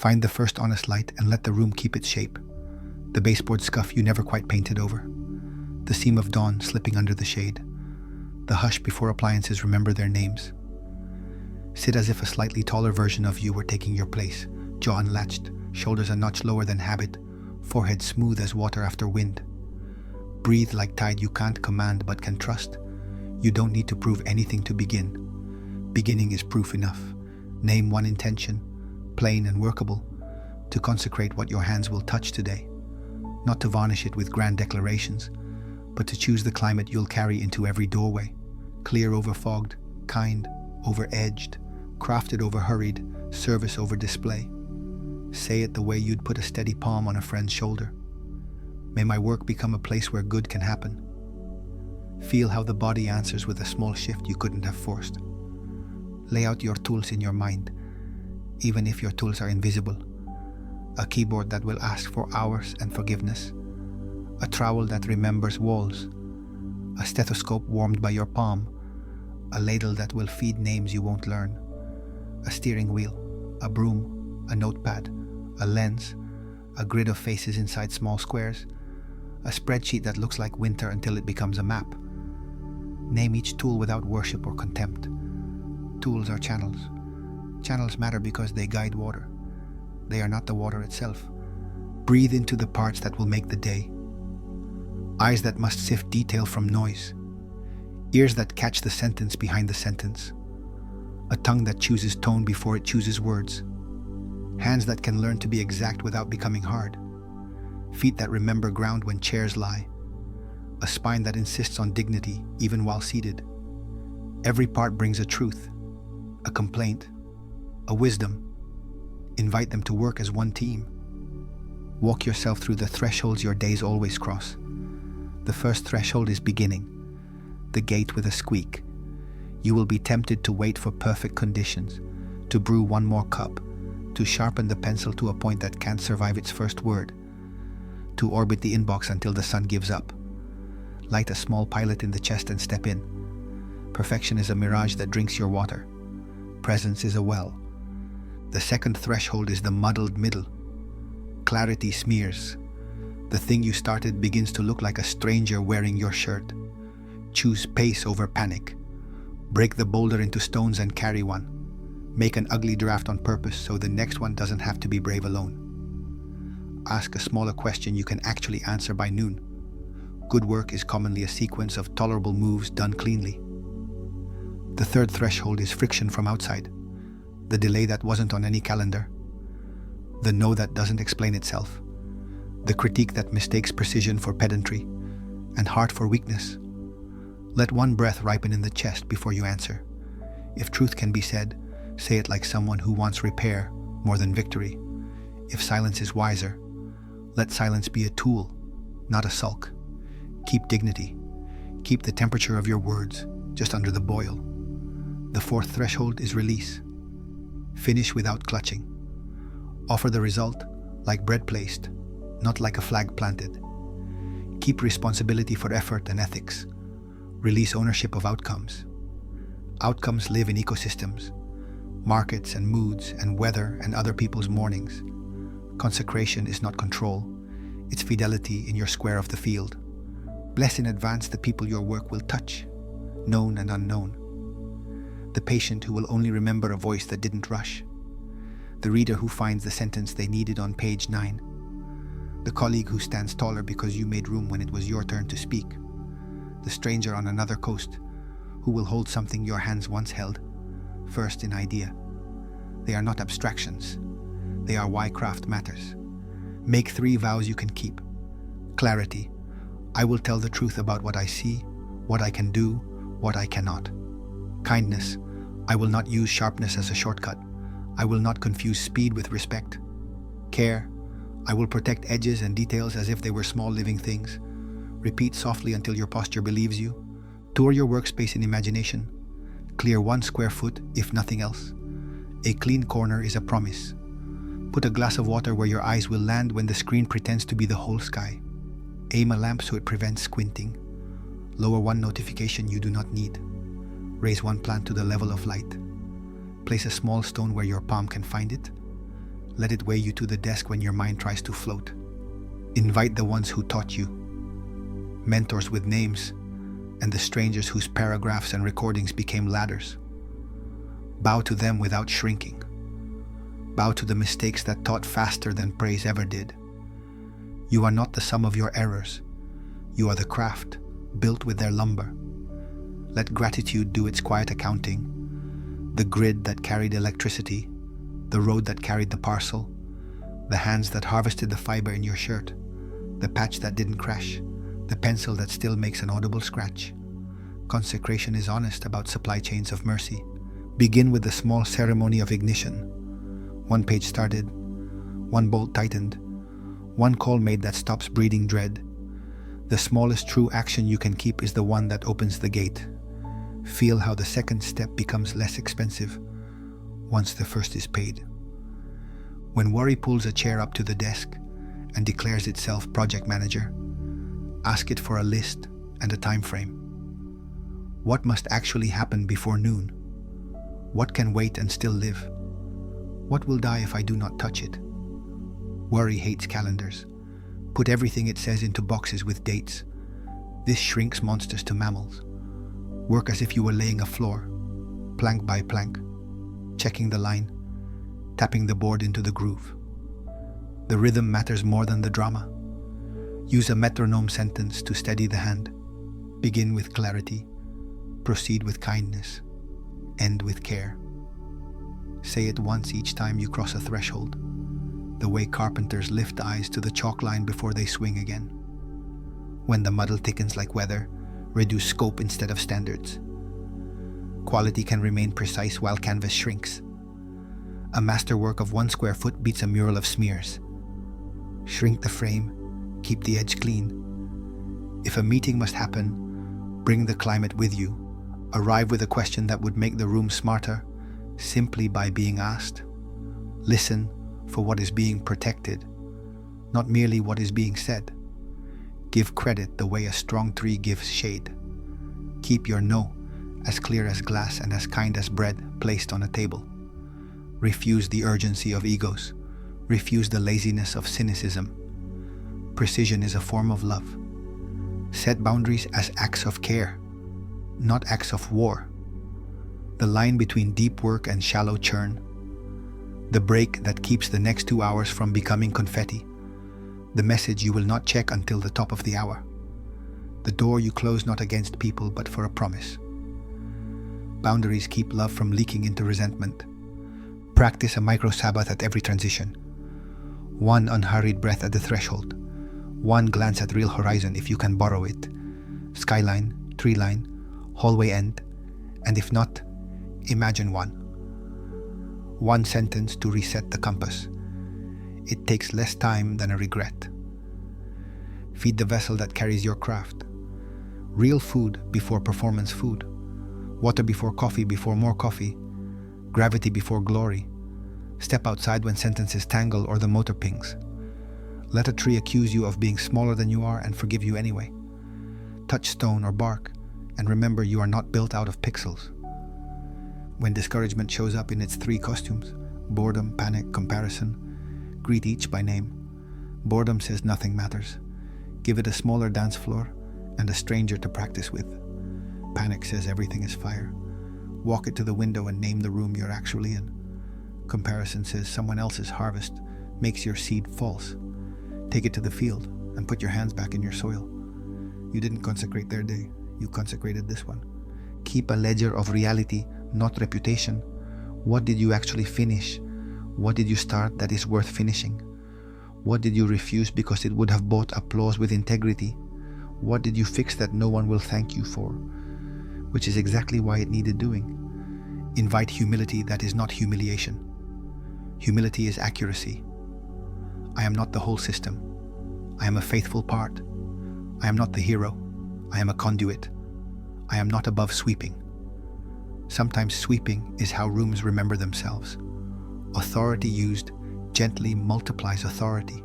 Find the first honest light and let the room keep its shape. The baseboard scuff you never quite painted over. The seam of dawn slipping under the shade. The hush before appliances remember their names. Sit as if a slightly taller version of you were taking your place, jaw unlatched, shoulders a notch lower than habit, forehead smooth as water after wind. Breathe like tide you can't command but can trust. You don't need to prove anything to begin. Beginning is proof enough. Name one intention, plain and workable, to consecrate what your hands will touch today. Not to varnish it with grand declarations, but to choose the climate you'll carry into every doorway. Clear over fogged, kind over edged, crafted over hurried, service over display. Say it the way you'd put a steady palm on a friend's shoulder. May my work become a place where good can happen. Feel how the body answers with a small shift you couldn't have forced. Lay out your tools in your mind, even if your tools are invisible. A keyboard that will ask for hours and forgiveness. A trowel that remembers walls. A stethoscope warmed by your palm. A ladle that will feed names you won't learn. A steering wheel, a broom, a notepad, a lens, a grid of faces inside small squares. A spreadsheet that looks like winter until it becomes a map. Name each tool without worship or contempt. Tools are channels. Channels matter because they guide water. They are not the water itself. Breathe into the parts that will make the day. Eyes that must sift detail from noise. Ears that catch the sentence behind the sentence. A tongue that chooses tone before it chooses words. Hands that can learn to be exact without becoming hard. Feet that remember ground when chairs lie. A spine that insists on dignity even while seated. Every part brings a truth, a complaint, a wisdom. Invite them to work as one team. Walk yourself through the thresholds your days always cross. The first threshold is beginning, the gate with a squeak. You will be tempted to wait for perfect conditions, to brew one more cup, to sharpen the pencil to a point that can't survive its first word, to orbit the inbox until the sun gives up. Light a small pilot in the chest and step in. Perfection is a mirage that drinks your water. Presence is a well. The second threshold is the muddled middle. Clarity smears. The thing you started begins to look like a stranger wearing your shirt. Choose pace over panic. Break the boulder into stones and carry one. Make an ugly draft on purpose so the next one doesn't have to be brave alone. Ask a smaller question you can actually answer by noon. Good work is commonly a sequence of tolerable moves done cleanly. The third threshold is friction from outside. The delay that wasn't on any calendar. The no that doesn't explain itself. The critique that mistakes precision for pedantry and heart for weakness. Let one breath ripen in the chest before you answer. If truth can be said, say it like someone who wants repair more than victory. If silence is wiser, let silence be a tool, not a sulk. Keep dignity. Keep the temperature of your words just under the boil. The fourth threshold is release. Finish without clutching. Offer the result like bread placed, not like a flag planted. Keep responsibility for effort and ethics. Release ownership of outcomes. Outcomes live in ecosystems, markets and moods and weather and other people's mornings. Consecration is not control, it's fidelity in your square of the field. Bless in advance the people your work will touch, known and unknown. The patient who will only remember a voice that didn't rush. The reader who finds the sentence they needed on page 9. The colleague who stands taller because you made room when it was your turn to speak. The stranger on another coast who will hold something your hands once held, first in idea. They are not abstractions. They are why craft matters. Make 3 vows you can keep. Clarity. I will tell the truth about what I see, what I can do, what I cannot. Kindness. I will not use sharpness as a shortcut. I will not confuse speed with respect. Care. I will protect edges and details as if they were small living things. Repeat softly until your posture believes you. Tour your workspace in imagination. Clear 1 square foot, if nothing else. A clean corner is a promise. Put a glass of water where your eyes will land when the screen pretends to be the whole sky. Aim a lamp so it prevents squinting. Lower 1 notification you do not need. Raise 1 plant to the level of light. Place a small stone where your palm can find it. Let it weigh you to the desk when your mind tries to float. Invite the ones who taught you, mentors with names, and the strangers whose paragraphs and recordings became ladders. Bow to them without shrinking. Bow to the mistakes that taught faster than praise ever did. You are not the sum of your errors. You are the craft, built with their lumber. Let gratitude do its quiet accounting. The grid that carried electricity, the road that carried the parcel, the hands that harvested the fiber in your shirt, the patch that didn't crash, the pencil that still makes an audible scratch. Consecration is honest about supply chains of mercy. Begin with the small ceremony of ignition. One page started, one bolt tightened, one call made that stops breeding dread. The smallest true action you can keep is the one that opens the gate. Feel how the second step becomes less expensive once the first is paid. When worry pulls a chair up to the desk and declares itself project manager, ask it for a list and a time frame. What must actually happen before noon? What can wait and still live? What will die if I do not touch it? Worry hates calendars. Put everything it says into boxes with dates. This shrinks monsters to mammals. Work as if you were laying a floor, plank by plank, checking the line, tapping the board into the groove. The rhythm matters more than the drama. Use a metronome sentence to steady the hand. Begin with clarity, proceed with kindness, end with care. Say it once each time you cross a threshold, the way carpenters lift eyes to the chalk line before they swing again. When the muddle thickens like weather, reduce scope instead of standards. Quality can remain precise while canvas shrinks. A masterwork of 1 square foot beats a mural of smears. Shrink the frame, keep the edge clean. If a meeting must happen, bring the climate with you. Arrive with a question that would make the room smarter, simply by being asked. Listen for what is being protected, not merely what is being said. Give credit the way a strong tree gives shade. Keep your no as clear as glass and as kind as bread placed on a table. Refuse the urgency of egos. Refuse the laziness of cynicism. Precision is a form of love. Set boundaries as acts of care, not acts of war. The line between deep work and shallow churn. The break that keeps the next 2 hours from becoming confetti. The message you will not check until the top of the hour. The door you close not against people but for a promise. Boundaries keep love from leaking into resentment. Practice a micro-Sabbath at every transition. 1 unhurried breath at the threshold. 1 glance at real horizon if you can borrow it. Skyline, tree line, hallway end, and if not, imagine 1. 1 sentence to reset the compass. It takes less time than a regret. Feed the vessel that carries your craft. Real food before performance food. Water before coffee before more coffee. Gravity before glory. Step outside when sentences tangle or the motor pings. Let a tree accuse you of being smaller than you are and forgive you anyway. Touch stone or bark and remember you are not built out of pixels. When discouragement shows up in its 3 costumes, boredom, panic, comparison, greet each by name. Boredom says nothing matters. Give it a smaller dance floor and a stranger to practice with. Panic says everything is fire. Walk it to the window and name the room you're actually in. Comparison says someone else's harvest makes your seed false. Take it to the field and put your hands back in your soil. You didn't consecrate their day, you consecrated this one. Keep a ledger of reality, not reputation. What did you actually finish? What did you start that is worth finishing? What did you refuse because it would have bought applause with integrity? What did you fix that no one will thank you for? Which is exactly why it needed doing. Invite humility that is not humiliation. Humility is accuracy. I am not the whole system. I am a faithful part. I am not the hero. I am a conduit. I am not above sweeping. Sometimes sweeping is how rooms remember themselves. Authority used gently multiplies authority.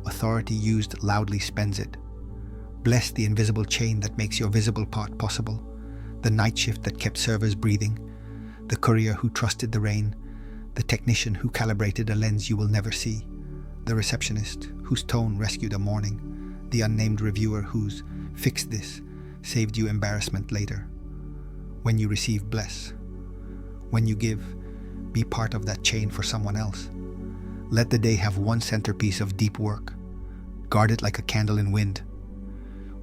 Authority used loudly spends it. Bless the invisible chain that makes your visible part possible. The night shift that kept servers breathing. The courier who trusted the rain. the technician who calibrated a lens you will never see, the receptionist whose tone rescued a morning, the unnamed reviewer whose "fix this" saved you embarrassment later. When you receive, bless. When you give, be part of that chain for someone else. Let the day have one centerpiece of deep work. Guard it like a candle in wind.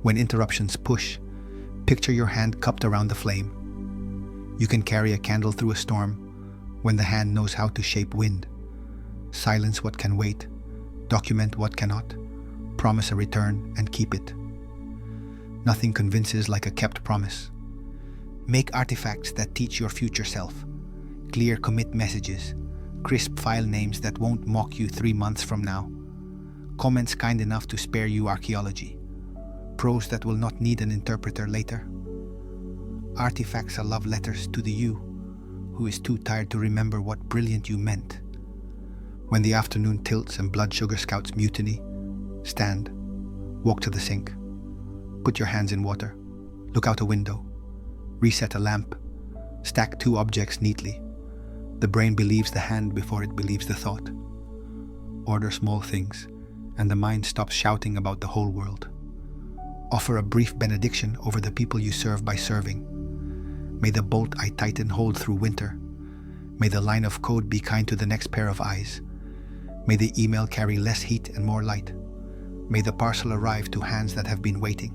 When interruptions push, picture your hand cupped around the flame. You can carry a candle through a storm when the hand knows how to shape wind. Silence what can wait, document what cannot, promise a return and keep it. Nothing convinces like a kept promise. Make artifacts that teach your future self. Clear commit messages, crisp file names that won't mock you 3 months from now. Comments kind enough to spare you archaeology. Prose that will not need an interpreter later. Artifacts are love letters to the you who is too tired to remember what brilliant you meant. When the afternoon tilts and blood sugar scouts mutiny, stand, walk to the sink, put your hands in water, look out a window, reset a lamp, stack 2 objects neatly. The brain believes the hand before it believes the thought. Order small things, and the mind stops shouting about the whole world. Offer a brief benediction over the people you serve by serving. May the bolt I tighten hold through winter. May the line of code be kind to the next pair of eyes. May the email carry less heat and more light. May the parcel arrive to hands that have been waiting.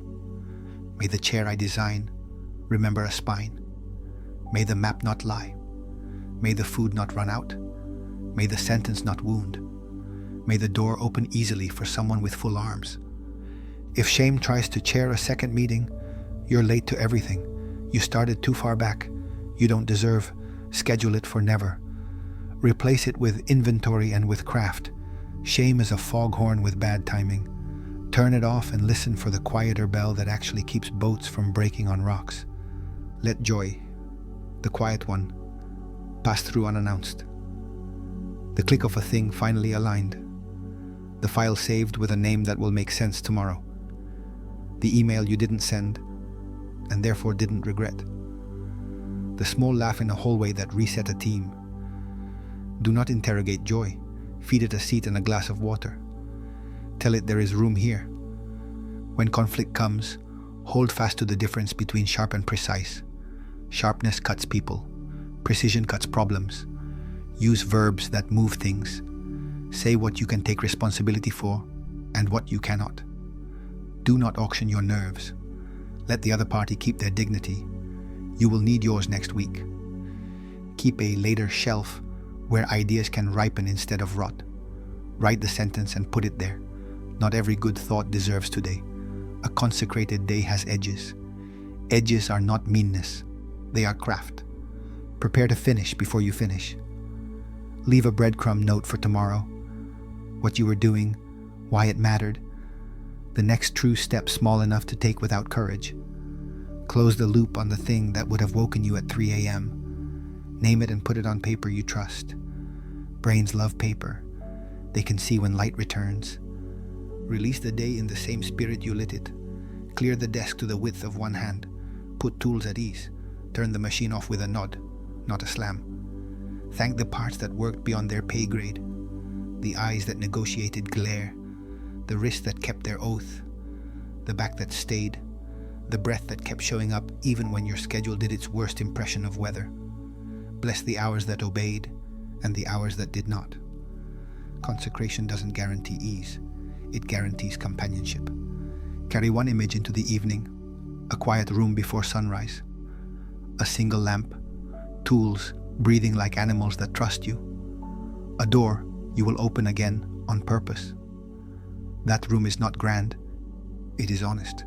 May the chair I design remember a spine. May the map not lie. May the food not run out. May the sentence not wound. May the door open easily for someone with full arms. If shame tries to chair a second meeting, you're late to everything. You started too far back. You don't deserve. Schedule it for never. Replace it with inventory and with craft. Shame is a foghorn with bad timing. Turn it off and listen for the quieter bell that actually keeps boats from breaking on rocks. Let joy, the quiet one, pass through unannounced. The click of a thing finally aligned. The file saved with a name that will make sense tomorrow. The email you didn't send and therefore didn't regret. The small laugh in a hallway that reset a team. Do not interrogate joy. Feed it a seat and a glass of water. Tell it there is room here. When conflict comes, hold fast to the difference between sharp and precise. Sharpness cuts people. Precision cuts problems. Use verbs that move things. Say what you can take responsibility for and what you cannot. Do not auction your nerves. Let the other party keep their dignity. You will need yours next week. Keep a later shelf where ideas can ripen instead of rot. Write the sentence and put it there. Not every good thought deserves today. A consecrated day has edges. Edges are not meanness. They are craft. Prepare to finish before you finish. Leave a breadcrumb note for tomorrow. What you were doing, why it mattered. The next true step small enough to take without courage. Close the loop on the thing that would have woken you at 3 a.m. Name it and put it on paper you trust. Brains love paper. They can see when light returns. Release the day in the same spirit you lit it. Clear the desk to the width of one hand. Put tools at ease. Turn the machine off with a nod, not a slam. Thank the parts that worked beyond their pay grade. The eyes that negotiated glare. The wrists that kept their oath. The back that stayed. The breath that kept showing up even when your schedule did its worst impression of weather. Bless the hours that obeyed and the hours that did not. Consecration doesn't guarantee ease. It guarantees companionship. Carry one image into the evening, a quiet room before sunrise, a single lamp, tools breathing like animals that trust you, a door you will open again on purpose. That room is not grand, it is honest.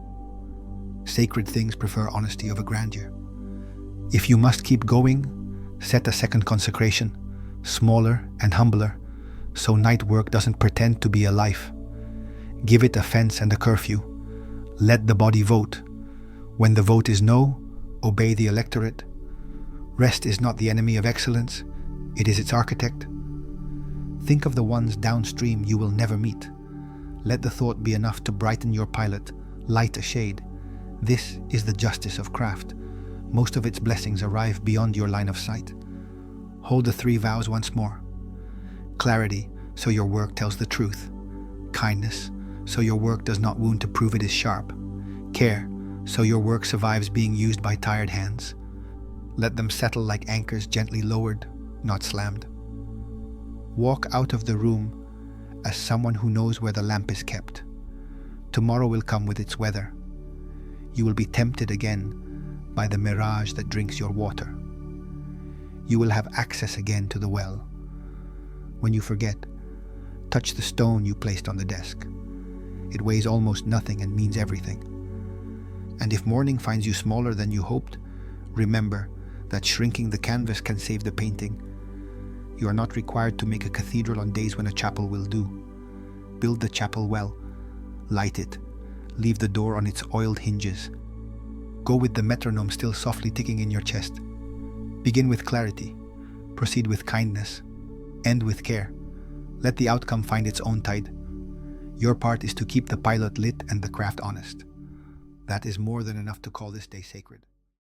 Sacred things prefer honesty over grandeur. If you must keep going, set a second consecration, smaller and humbler, so night work doesn't pretend to be a life. Give it a fence and a curfew. Let the body vote. When the vote is no, obey the electorate. Rest is not the enemy of excellence, it is its architect. Think of the ones downstream you will never meet. Let the thought be enough to brighten your pilot, light a shade. This is the justice of craft. Most of its blessings arrive beyond your line of sight. Hold the 3 vows once more. Clarity, so your work tells the truth. Kindness, so your work does not wound to prove it is sharp. Care, so your work survives being used by tired hands. Let them settle like anchors gently lowered, not slammed. Walk out of the room as someone who knows where the lamp is kept. Tomorrow will come with its weather. You will be tempted again by the mirage that drinks your water. You will have access again to the well. When you forget, touch the stone you placed on the desk. It weighs almost nothing and means everything. And if morning finds you smaller than you hoped, remember that shrinking the canvas can save the painting. You are not required to make a cathedral on days when a chapel will do. Build the chapel well. Light it. Leave the door on its oiled hinges. Go with the metronome still softly ticking in your chest. Begin with clarity. Proceed with kindness. End with care. Let the outcome find its own tide. Your part is to keep the pilot lit and the craft honest. That is more than enough to call this day sacred.